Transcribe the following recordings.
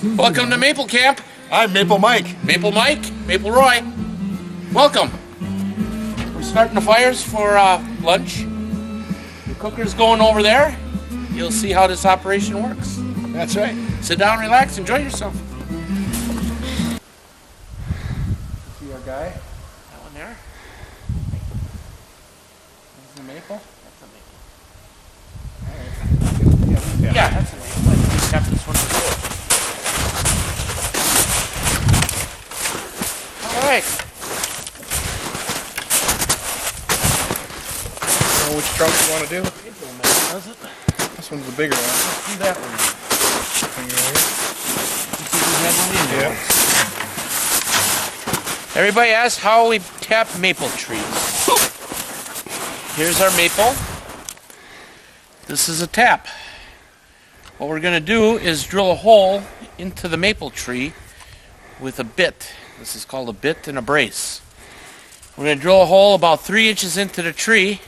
Welcome to Maple Camp. I'm Maple Mike. Maple Mike, Maple Roy. Welcome. We're starting the fires for lunch. The cooker's going over there. You'll see how this operation works. That's right. Sit down, relax, enjoy yourself. See our guy? That one there? That's the maple? That's a maple. Yeah, that's a maple. I just tapped this one before. All right. Know which trunk you want to do? Does it? This one's the bigger one. Let's do that one. Yeah. Everybody asks how we tap maple trees. Here's our maple. This is a tap. What we're going to do is drill a hole into the maple tree with a bit. This is called a bit and a brace. We're going to drill a hole about 3 inches into the tree,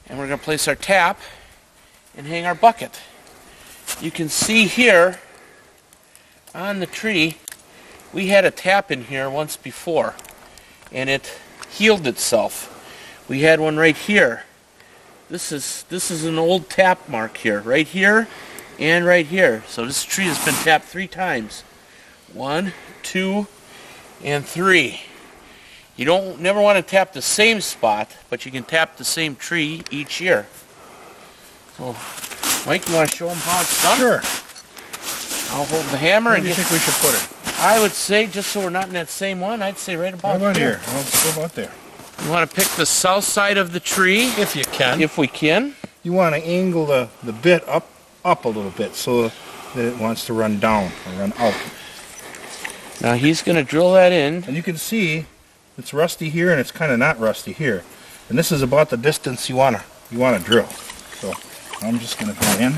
and we're going to place our tap and hang our bucket. You can see here on the tree, we had a tap in here once before, and it healed itself. We had one right here. This is an old tap mark here, right here and right here. So this tree has been tapped 3 times. 1, 2, and 3. You don't never want to tap the same spot, but you can tap the same tree each year. So, Mike, you want to show them how it's done? Sure. I'll hold the hammer. Where do you think we should put it? I would say, just so we're not in that same one, I'd say right about here. Let's go about there. You want to pick the south side of the tree, If you can. if we can. You want to angle the bit up a little bit so that it wants to run down or run out. Now he's going to drill that in. And you can see it's rusty here and it's kind of not rusty here. And this is about the distance you want to drill. So I'm just going to go in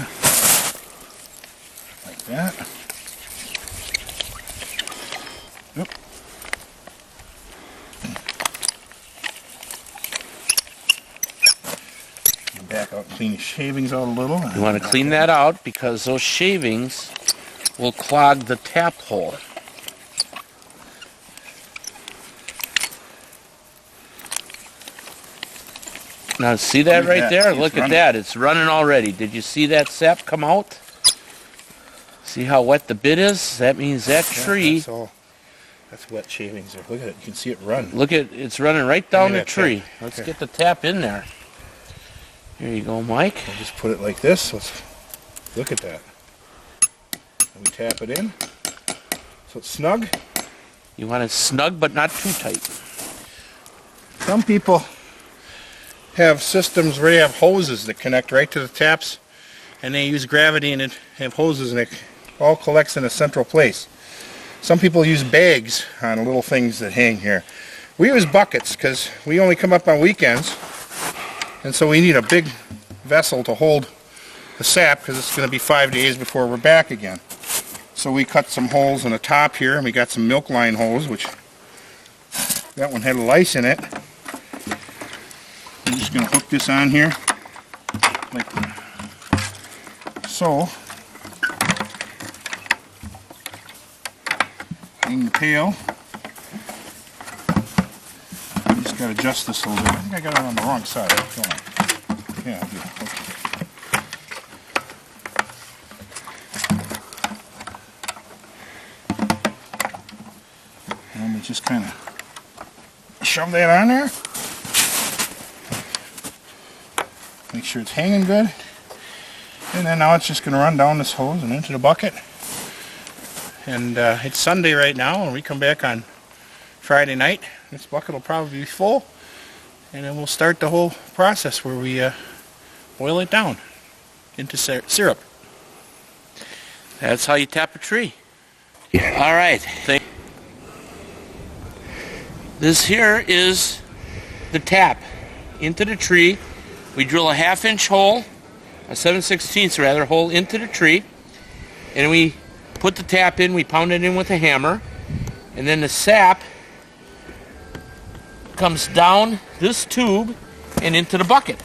like that. Yep. Back out and clean the shavings out a little. You want to clean that out because those shavings will clog the tap hole. Now see that right there? Look at that. It's running already. Did you see that sap come out? See how wet the bit is? That means that tree... That's wet shavings there. Look at it. You can see it run. Look at it's running right down the tree. Tap. Let's Okay. get the tap in there. Here you go, Mike. I'll just put it like this. Look at that. And we tap it in. So it's snug. You want it snug but not too tight. Some people have systems where they have hoses that connect right to the taps, and they use gravity and have hoses, and it all collects in a central place. Some people use bags on little things that hang here. We use buckets because we only come up on weekends, and so we need a big vessel to hold the sap because it's going to be 5 days before we're back again. So we cut some holes in the top here, and we got some milk line hose, which that one had a lice in it. I'm just going to hook this on here like so. Hang the pail. I just got to adjust this a little bit. I think I got it on the wrong side. Yeah, I do. Okay. And we just kind of shove that on there. Make sure it's hanging good. And then now it's just going to run down this hose and into the bucket. And it's Sunday right now, and we come back on Friday night. This bucket will probably be full, and then we'll start the whole process where we boil it down into syrup. That's how you tap a tree. All right. This here is the tap into the tree. We drill a 1/2 inch hole, a 7/16 rather, hole into the tree, and we put the tap in, we pound it in with a hammer, and then the sap comes down this tube and into the bucket.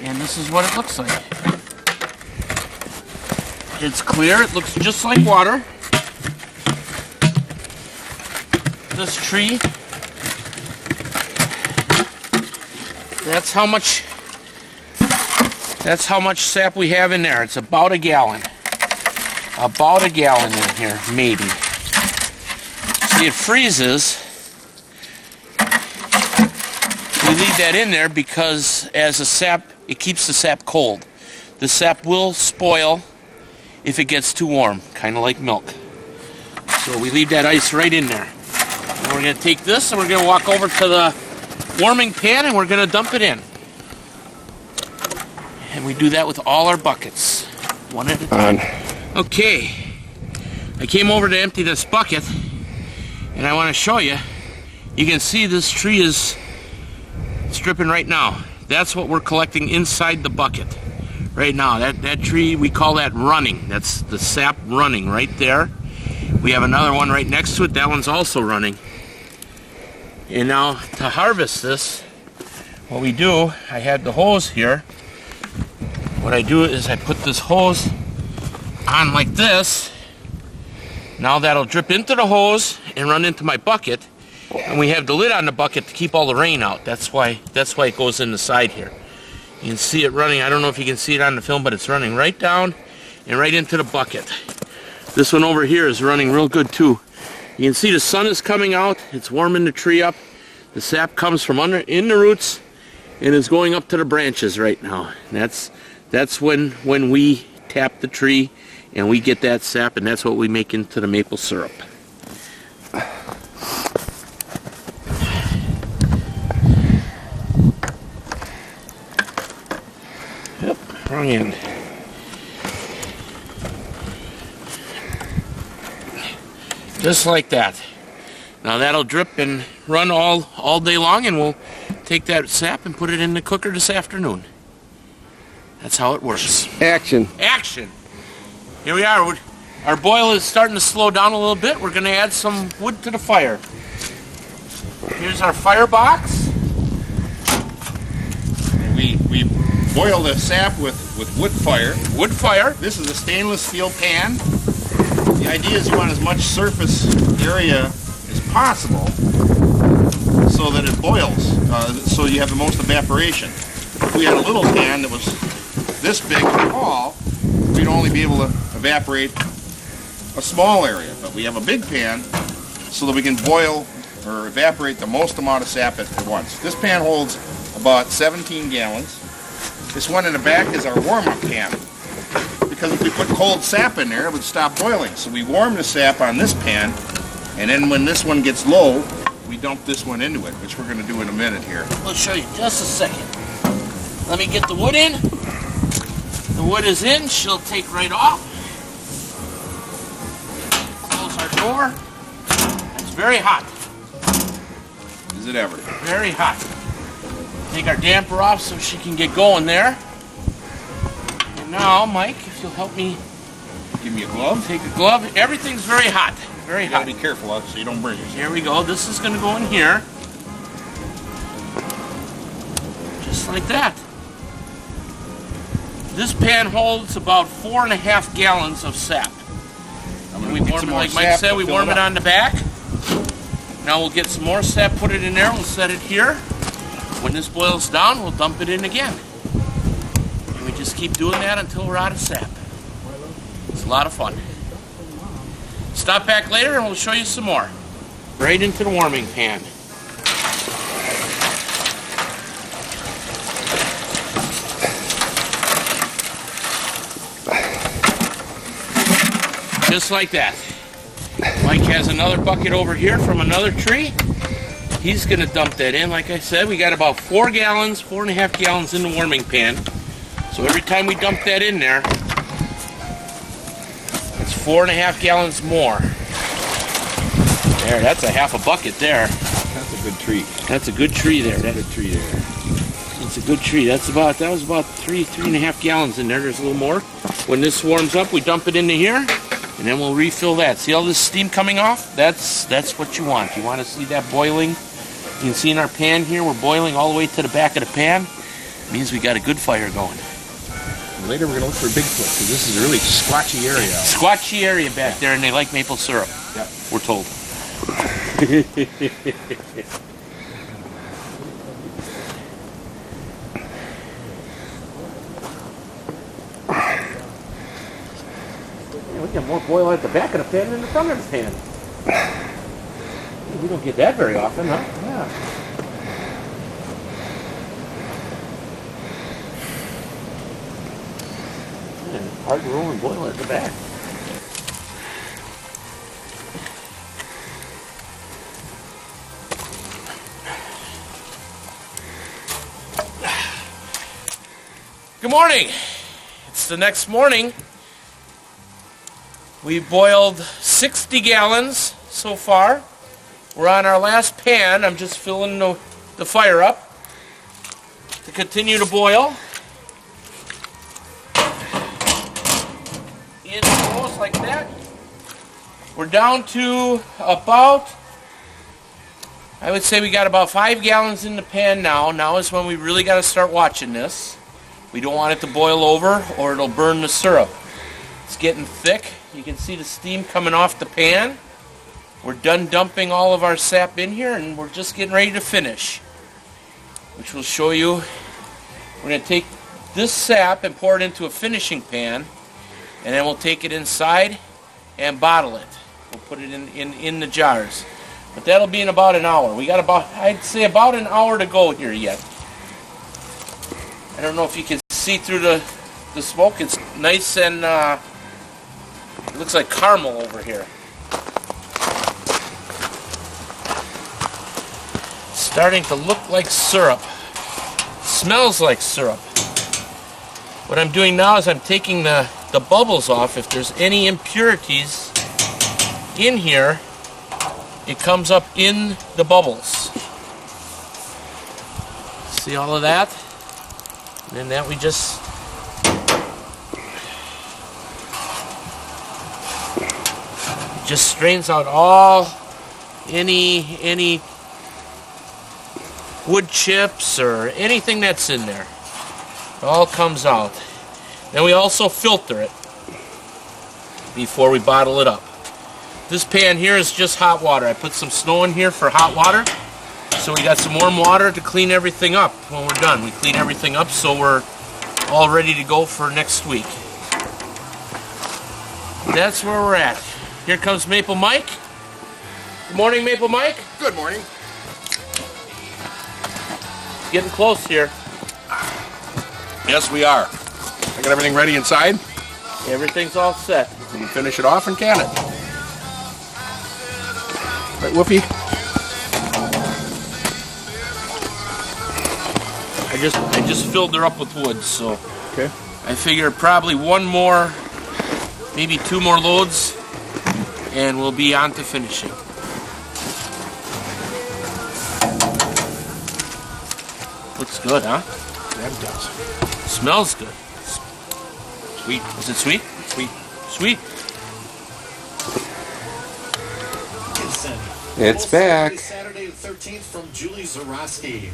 And this is what it looks like. It's clear. It looks just like water. This tree. That's how much sap we have in there. It's about a gallon. About a gallon in here, maybe. See, it freezes. We leave that in there because as the sap, it keeps the sap cold. The sap will spoil if it gets too warm, kind of like milk. So we leave that ice right in there. And we're going to take this and we're going to walk over to the warming pan and we're going to dump it in. And we do that with all our buckets, one at a time. Okay, I came over to empty this bucket and I want to show you. You can see this tree is dripping right now. That's what we're collecting inside the bucket right now. That tree, we call that running. That's the sap running right there. We have another one right next to it. That one's also running. And now to harvest this, what we do, I had the hose here. What I do is I put this hose on like this. Now that'll drip into the hose and run into my bucket. And we have the lid on the bucket to keep all the rain out. That's why it goes in the side here. You can see it running. I don't know if you can see it on the film, but it's running right down and right into the bucket. This one over here is running real good too. You can see the sun is coming out. It's warming the tree up. The sap comes from in the roots and is going up to the branches right now. And that's when we tap the tree and we get that sap, and that's what we make into the maple syrup. Yep, wrong end. Just like that. Now that'll drip and run all day long, and we'll take that sap and put it in the cooker this afternoon. That's how it works. Action. Action. Here we are. Our boil is starting to slow down a little bit. We're going to add some wood to the fire. Here's our firebox. And we boil the sap with wood fire. Wood fire. This is a stainless steel pan. The idea is you want as much surface area as possible so that it boils, so you have the most evaporation. If we had a little pan that was this big and tall, we'd only be able to evaporate a small area. But we have a big pan so that we can boil or evaporate the most amount of sap at once. This pan holds about 17 gallons. This one in the back is our warm-up pan. Because if we put cold sap in there, it would stop boiling. So we warm the sap on this pan, and then when this one gets low, we dump this one into it, which we're going to do in a minute here. I'll show you just a second. Let me get the wood in. The wood is in. She'll take right off. Close our door. It's very hot. Is it ever? Very hot. Take our damper off so she can get going there. And now, Mike, if you'll help me. Give me a glove. Take a glove. Everything's very hot. Very You hot. gotta be careful so you don't burn yourself. Here we go. This is going to go in here. Just like that. This pan holds about 4.5 gallons of sap. We warm it, like Mike said, we warm it on the back. Now we'll get some more sap, put it in there, we'll set it here. When this boils down, we'll dump it in again. And we just keep doing that until we're out of sap. It's a lot of fun. Stop back later and we'll show you some more. Right into the warming pan. Just like that. Mike has another bucket over here from another tree. He's going to dump that in. Like I said, we got about 4 gallons, 4.5 gallons in the warming pan. So every time we dump that in there, it's 4.5 gallons more. There, that's a half a bucket there. That's a good tree. That's a good tree there. That's a good tree there. It's a good tree. That was about 3.5 gallons in there. There's a little more. When this warms up, we dump it into here, and then we'll refill that. See all this steam coming off? That's what you want. You want to see that boiling. You can see in our pan here, we're boiling all the way to the back of the pan. It means we got a good fire going. And later we're going to look for Bigfoot, because this is a really squatchy area. Squatchy area back there, and they like maple syrup. Yeah. We're told. We get more boil at the back of the pan than the front of the pan. We don't get that very often, huh? Yeah. Man, hard to roll and boil at the back. Good morning. It's the next morning. We boiled 60 gallons so far. We're on our last pan. I'm just filling the fire up to continue to boil. In close like that. We're down to about, I would say we got about 5 gallons in the pan now. Now is when we really got to start watching this. We don't want it to boil over or it'll burn the syrup. It's getting thick. You can see the steam coming off the pan. We're done dumping all of our sap in here and we're just getting ready to finish, which will show you. We're going to take this sap and pour it into a finishing pan, and then we'll take it inside and bottle it. We'll put it in the jars. But that'll be in about an hour. We got about, I'd say about an hour to go here yet. I don't know if you can see through the smoke. It's nice and it looks like caramel over here. It's starting to look like syrup. Smells like syrup. What I'm doing now is I'm taking the bubbles off. If there's any impurities in here, it comes up in the bubbles. See all of that? And then that we just strains out all any wood chips or anything that's in there. It all comes out. Then we also filter it before we bottle it up. This pan here is just hot water. I put some snow in here for hot water. So we got some warm water to clean everything up when we're done. We clean everything up so we're all ready to go for next week. That's where we're at. Here comes Maple Mike. Good morning, Maple Mike. Good morning. Getting close here. Yes, we are. I got everything ready inside. Everything's all set. We can finish it off and can it. Right, Whoopie? I just filled her up with wood, so Okay. I figure probably one more, maybe 2 more loads, and we'll be on to finishing. Looks good, huh? That does. Smells good. Sweet. Is it sweet? Sweet. Sweet. It's back. Saturday the 13th from Julie Zarowski.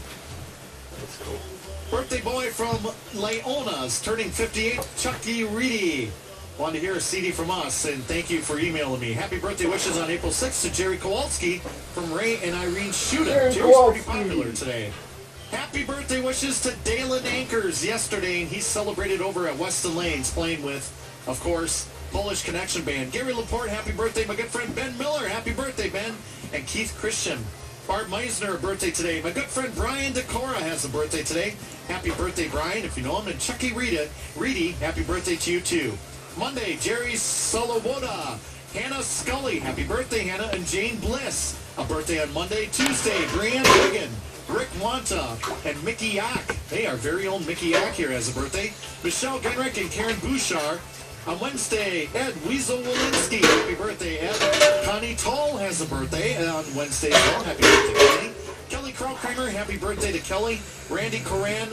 Birthday boy from Leona's turning 58, Chucky Reedy. Wanted to hear a CD from us, and thank you for emailing me. Happy birthday wishes on April 6th to Jerry Kowalski from Ray and Irene Shuda. Jerry's pretty popular today. Happy birthday wishes to Dalen Ankers yesterday, and he celebrated over at Weston Lanes playing with, of course, Polish Connection Band. Gary Laporte, happy birthday. My good friend Ben Miller, happy birthday, Ben. And Keith Christian. Bart Meisner, a birthday today. My good friend Brian Decora has a birthday today. Happy birthday, Brian, if you know him. And Chucky Reedy, happy birthday to you, too. Monday, Jerry Soloboda. Hannah Scully, happy birthday, Hannah. And Jane Bliss, a birthday on Monday. Tuesday, Brianne Wigan. Rick Wanta and Mickey Yak. Hey, our very own Mickey Yak here has a birthday. Michelle Genrick and Karen Bouchard. On Wednesday, Ed Weasel Walensky. Happy birthday, Ed. Connie Toll has a birthday on Wednesday as well. Happy birthday, Connie. Kelly Kramer, happy birthday to Kelly. Randy Coran,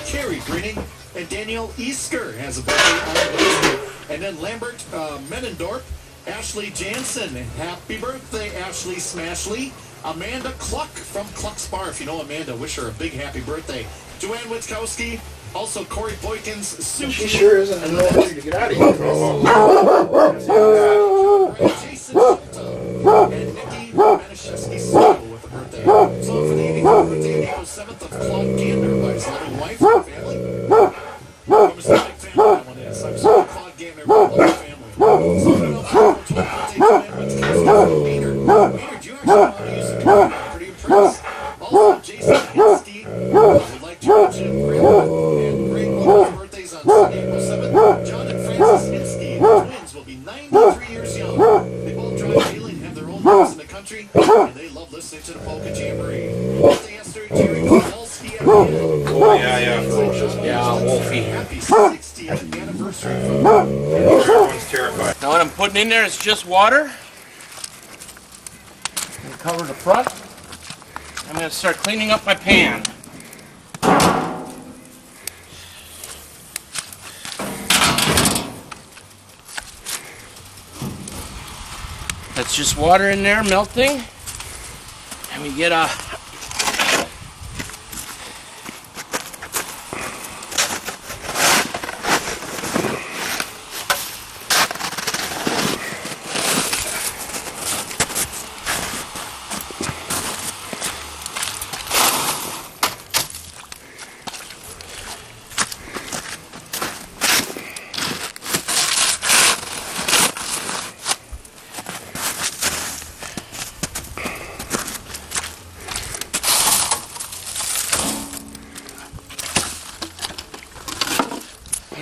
Carrie Greening, and Danielle Easker has a birthday on Wednesday. And then Lambert Menendorp, Ashley Jansen. Happy birthday, Ashley Smashley. Amanda Cluck from Cluck's Bar. If you know Amanda, wish her a big happy birthday. Joanne Witkowski, Also, Corey Boykins, Suki. She sure isn't in no hurry to get out of here. Jason Schulta, and Nikki Maniszewski with a birthday. Song for the 84th birthday, April 7th of Claude Gander by his loving wife and family. I'm a big fan of that one is. I'm sorry, Claude Gander, but I love the family. Song for the 12th birthday tonight, which is Maynard. Maynard, you actually know how to use the computer. I'm pretty impressed. Also, Jason Hinsky would like to mention Grandma and great wonderful birthdays on Sunday, April 7th. John and Francis Hinsky, the twins, will be 93 years young. They both drive daily and have their own house in the country, and they love listening to the Polka Jamboree. Birthday yesterday, Jerry Kowalski at the end. Oh, yeah. Yeah, Wolfie. Happy 60th anniversary. Everyone's terrified. Now what I'm putting in there is just water. And cover the front. I'm going to start cleaning up my pan. That's just water in there melting. And we get a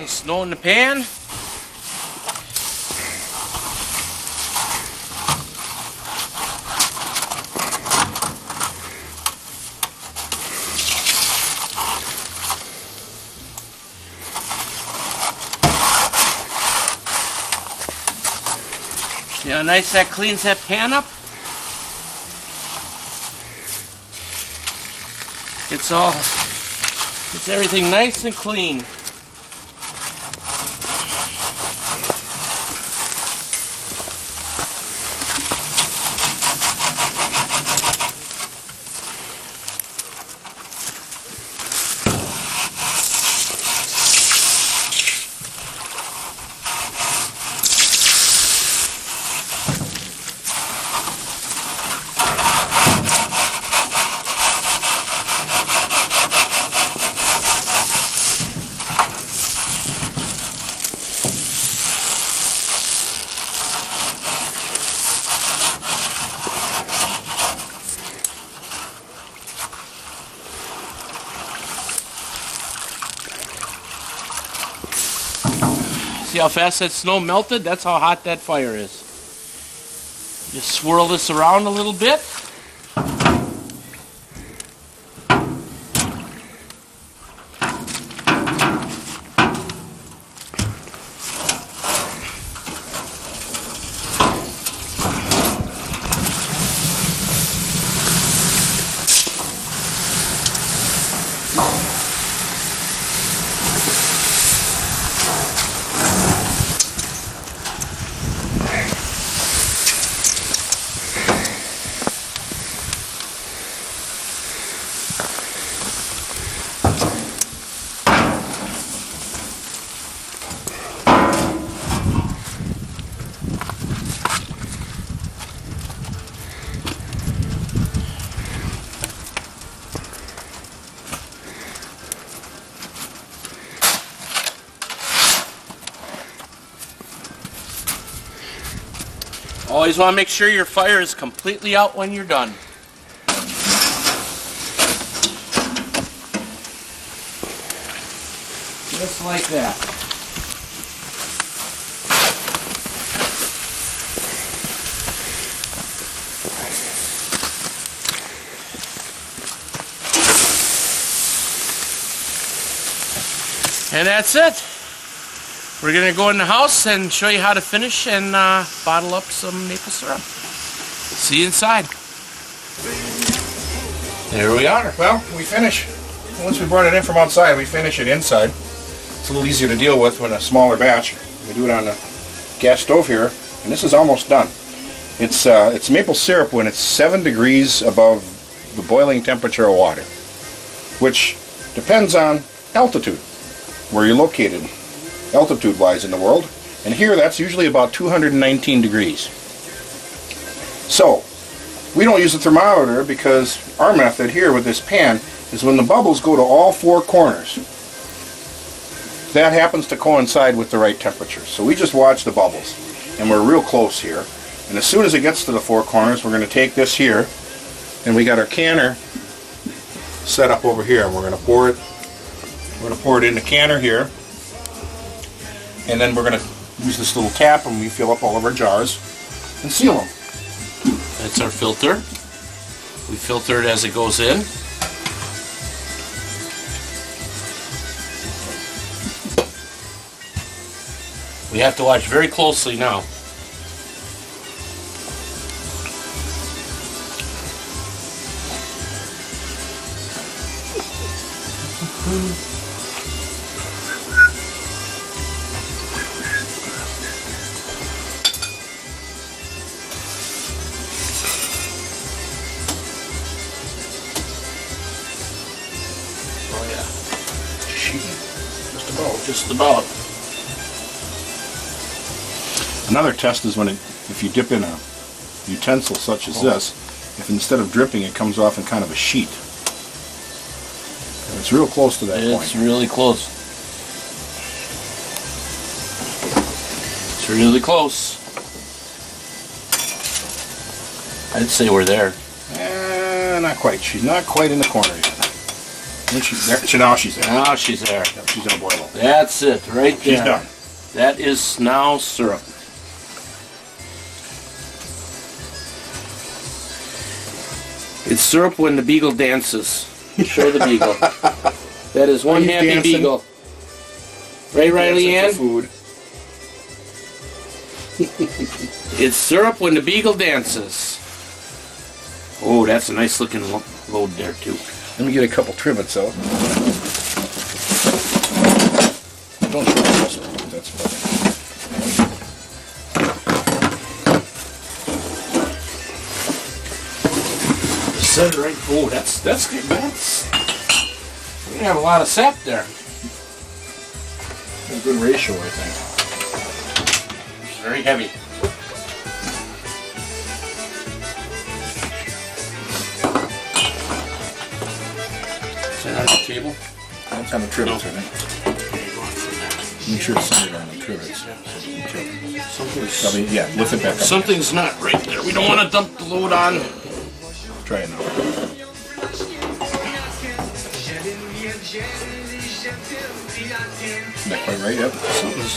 snow in the pan. See how nice that cleans that pan up? It's everything nice and clean. See how fast that snow melted? That's how hot that fire is. Just swirl this around a little bit. Always want to make sure your fire is completely out when you're done. Just like that. And that's it. We're going to go in the house and show you how to finish and bottle up some maple syrup. See you inside. There we are. Well, we finish. Once we brought it in from outside, we finish it inside. It's a little easier to deal with when a smaller batch. We do it on the gas stove here, and this is almost done. It's maple syrup when it's 7 degrees above the boiling temperature of water, which depends on altitude. where you're located, altitude-wise in the world. And here, that's usually about 219 degrees. So, we don't use a thermometer because our method here with this pan is when the bubbles go to all four corners. That happens to coincide with the right temperature. So we just watch the bubbles. And we're real close here. And as soon as it gets to the four corners, we're going to take this here, and we got our canner set up over here. And we're going to pour it. We're going to pour it in the canner here. And then we're going to use this little tap and we fill up all of our jars and seal them. That's our filter. We filter it as it goes in. We have to watch very closely now. Just about. Another test is when if you dip in a utensil such as this, if instead of dripping it comes off in kind of a sheet. And it's real close to that point. It's really close. It's really close. I'd say we're there. Not quite. She's not quite in the corner yet. When she's there. Now she's there. Now she's there. Yep, she's gonna boil up. That's it, right there. She's done. That is now syrup. It's syrup when the beagle dances. Show the beagle. That is one happy dancing? beagle. Right, Riley Ann? Food. It's syrup when the beagle dances. Oh, that's a nice looking load there too. Let me get a couple trivets out. Don't try this one. That's funny. Set it right. Oh, that's good. That's we're gonna have a lot of sap there. A good ratio, I think. It's very heavy. Is that on the table? That's on the trivets, I think. Make sure it's centered on the trivets. Something's, Yeah, lift it back up. something's not right there. We don't want to dump the load on. Try it now. Not quite right yet. Something's.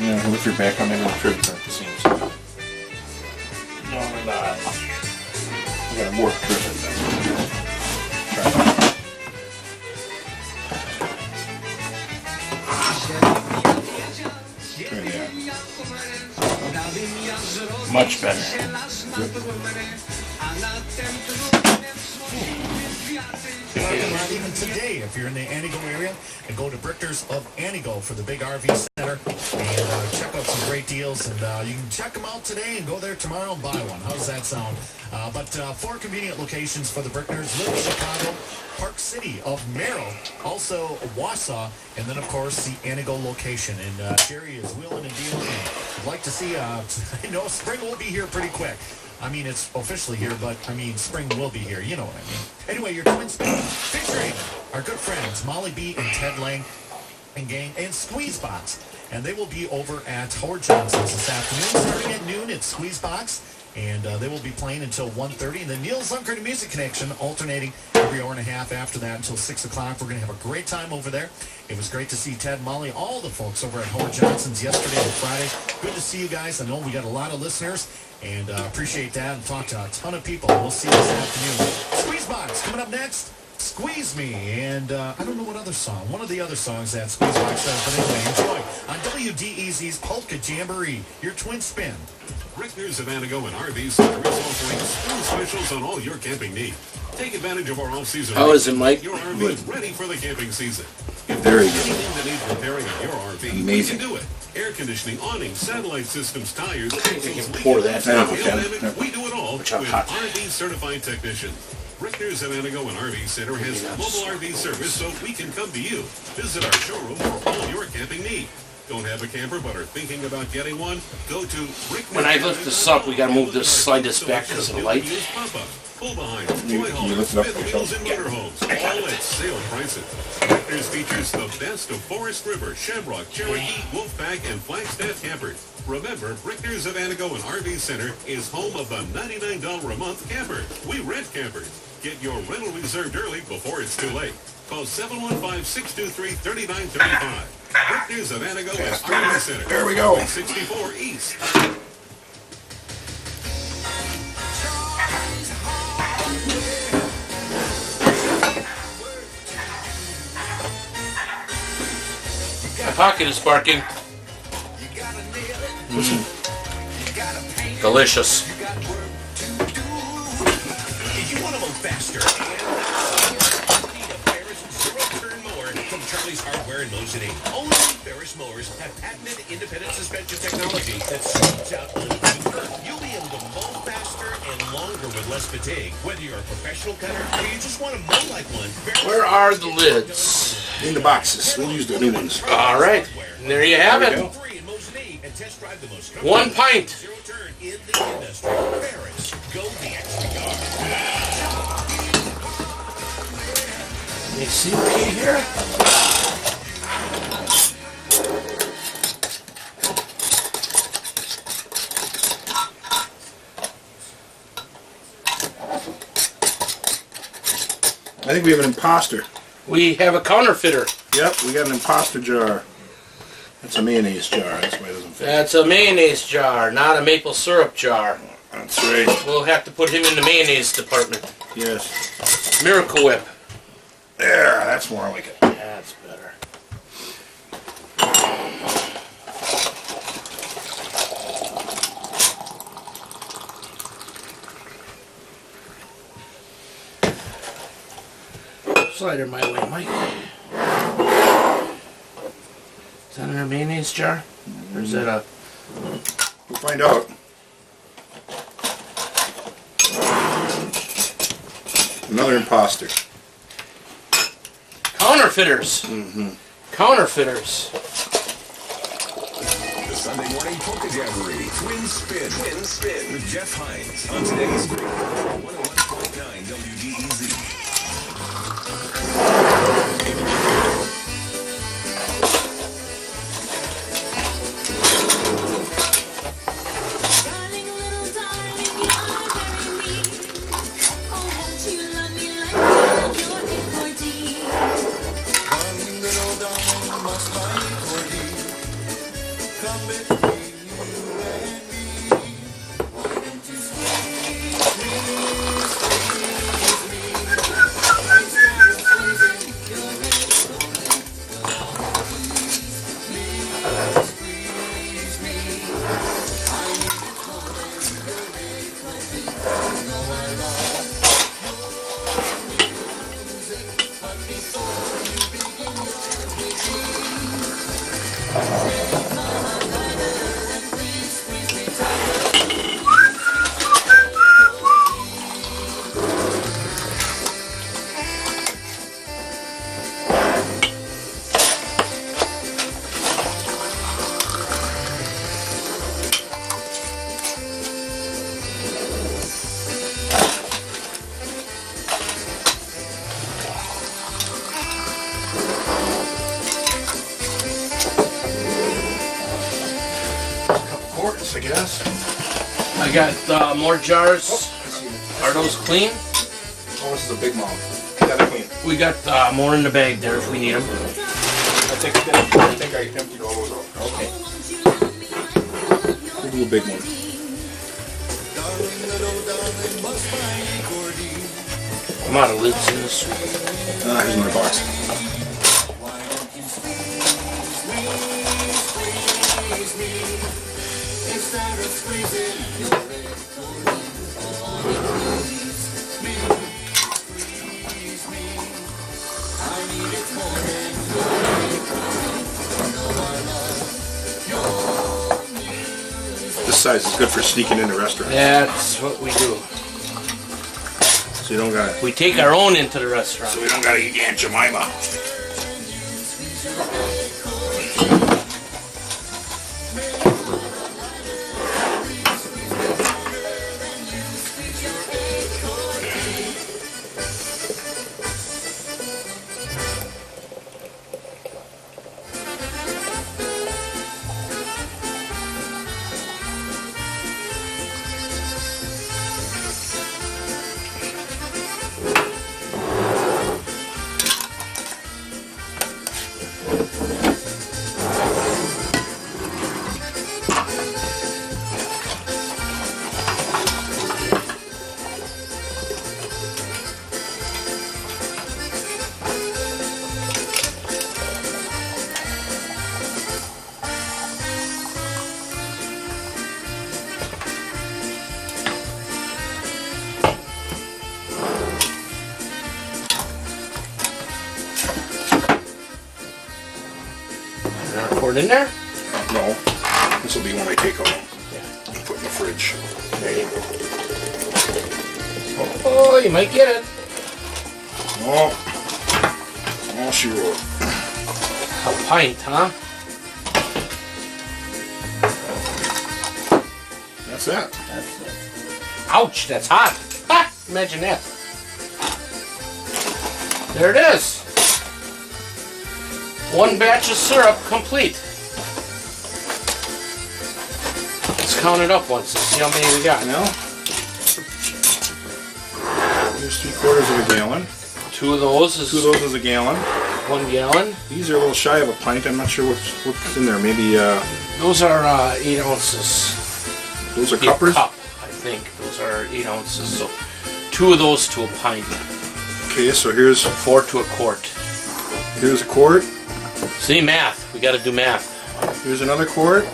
Yeah, lift your back on maybe the trivets aren't the same size. No, we're not. You got a more trivet then. Try it. Try that. Much better. Even today, if you're in the Antigo area, and go to Brickner's of Antigo for the big RV center and check out some great deals. And you can check them out today and go there tomorrow and buy one. How does that sound? But 4 convenient locations for the Brickners: Little Chicago, Park City of Merrill, also Wausau, and then of course the Antigo location. And Jerry is wheeling and dealing. I'd like to see. I know spring will be here pretty quick. I mean, it's officially here, but I mean, spring will be here. You know what I mean. Anyway, your twin spin featuring our good friends Molly B and Ted Lang and gang and Squeezebox, and they will be over at Howard Johnson's this afternoon, starting at noon at Squeezebox, and they will be playing until 1:30. And then Neil Zunker and Music Connection alternating every hour and a half after that until 6 o'clock. We're going to have a great time over there. It was great to see Ted, Molly, all the folks over at Howard Johnson's yesterday and Friday. Good to see you guys. I know we got a lot of listeners. And appreciate that and talk to a ton of people. We'll see you this afternoon. Squeezebox coming up next. Squeeze Me. And I don't know what other song. One of the other songs that Squeezebox does. But anyway, enjoy on WDEZ's Polka Jamboree. Your twin spin. Rickner's of Antigo and RV Center is offering spring specials on all your camping needs. Take advantage of our off-season. How is it, Mike? Your RV is ready for the camping season. If Very there's good. anything that needs repairing on your RV, Amazing. we can do it. Air conditioning, awnings, satellite systems, tires, pour that down, we do it all with RV certified technicians. Rickner's of Antigo and RV Center has mobile RV service, so we can come to you. Visit our showroom for all Don't have a camper but are thinking about getting one? Go to Rick. When I lift this up, we gotta move this, slide this back because of the light. Pull behind, You lift it up fifth wheels and motorhomes, all at sale prices. Rickner's features the best of Forest River, Shamrock, Cherokee, Wolfpack, and Flagstaff campers. Remember, Rickner's of Anago and RV Center is home of the $99 a month camper. We rent campers. Get your rental reserved early before it's too late. Call 715-623-3935. Rickner's of Anago and RV Center. There we go. 64 East. My pocket is sparking. Delicious. If you want to move faster need a Ferris zero-turn mower from Charlie's Hardware in Motion 8. Only Ferris mowers have patented independent suspension technology that smooths out uneven curve. You'll be able to mow faster and longer with less fatigue. Whether you're a professional cutter or you just want to mow like one. Where are the lids? In the boxes. We'll use the new ones. All right, and there you have it. Free in Motion 8 and test drive the most 1 pint. zero turn in the industry. Ferris, go the extra yard. You see okay here? I think we have an imposter. We have a counterfeiter. Yep, we got an imposter jar. That's a mayonnaise jar. That's why it doesn't fit. That's a mayonnaise jar, not a maple syrup jar. That's right. We'll have to put him in the mayonnaise department. Yes. Miracle Whip. There, that's more like it. That's better. Slider my way, Mike. Is that in our mayonnaise jar? Or is that a... We'll find out. Another imposter. Counterfeiters. Counterfeiters. The Sunday morning polka jamboree, Twin Spin with Jeff Hines on today's 101.9 WDEZ. I guess. I got more jars. Are those clean? Oh, this is a big mom. Got it clean. We got more in the bag there if we need them. I think I emptied all those out. Okay. We'll do a big one. I'm out of lids in this. Here's another box. This size is good for sneaking into restaurants. That's what we do. So you don't gotta. We take our own into the restaurant. So we don't gotta eat Aunt Jemima. Pour it in there. No, this will be when I take out. Put in the fridge. There you go. Oh, you might get it. Oh, she wrote. A pint, huh? That's that. Ouch, that's hot. Ha! Imagine that. There it is. One batch of syrup complete. Let's count it up once and see how many we got. Now, here's 3/4 of a gallon. Two of those is 2 of those is a gallon. 1 gallon. These are a little shy of a pint. I'm not sure what's in there. Maybe Those are 8 ounces. those are Be a cuppers. cup, I think. Those are 8 ounces. So 2 of those to a pint. Okay, so here's 4 to a quart. a quart. See, math. We got to do math. Here's another quart.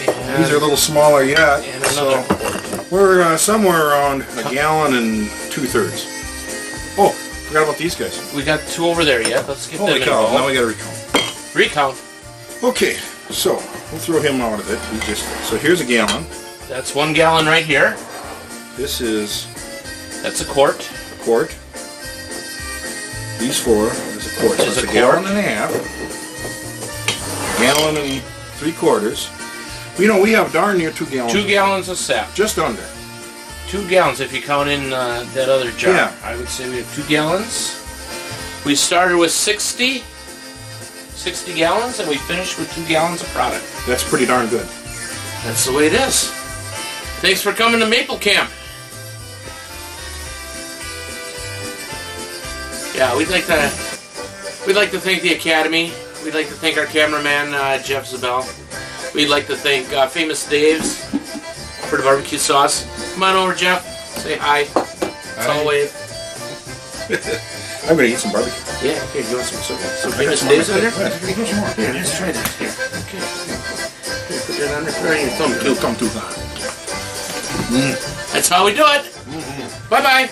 And, These are a little smaller yet. and another So quart. we're somewhere around a gallon and 2/3. Oh, forgot about these guys. We got 2 over there yet. Let's get Holy them cow! Now involved. we got to recount. Recount. Okay, so we'll throw him out of it. So here's a gallon. That's 1 gallon right here. This is That's a quart. a quart. These 4 is a quart. So Is it's a a gallon quart. and a half. Gallon and 3/4. You know, we have darn near 2 gallons. 2 gallons of sap. Just under. 2 gallons if you count in that other jar. Yeah. I would say we have 2 gallons. We started with 60 gallons and we finished with 2 gallons of product. That's pretty darn good. That's the way it is. Thanks for coming to Maple Camp. Yeah, we'd like to thank the Academy. We'd like to thank our cameraman Jeff Ziebell. We'd like to thank Famous Dave's for the barbecue sauce. Come on over, Jeff. Say hi. It's all wave. I'm gonna eat some barbecue. Yeah, okay, you want some I got Famous some Dave's more. on there? Yeah, here's some more. Here, let's try that. Here. Okay. Here, put that on there. Right, your thumb, too. It'll come too hot. That's how we do it. Bye-bye.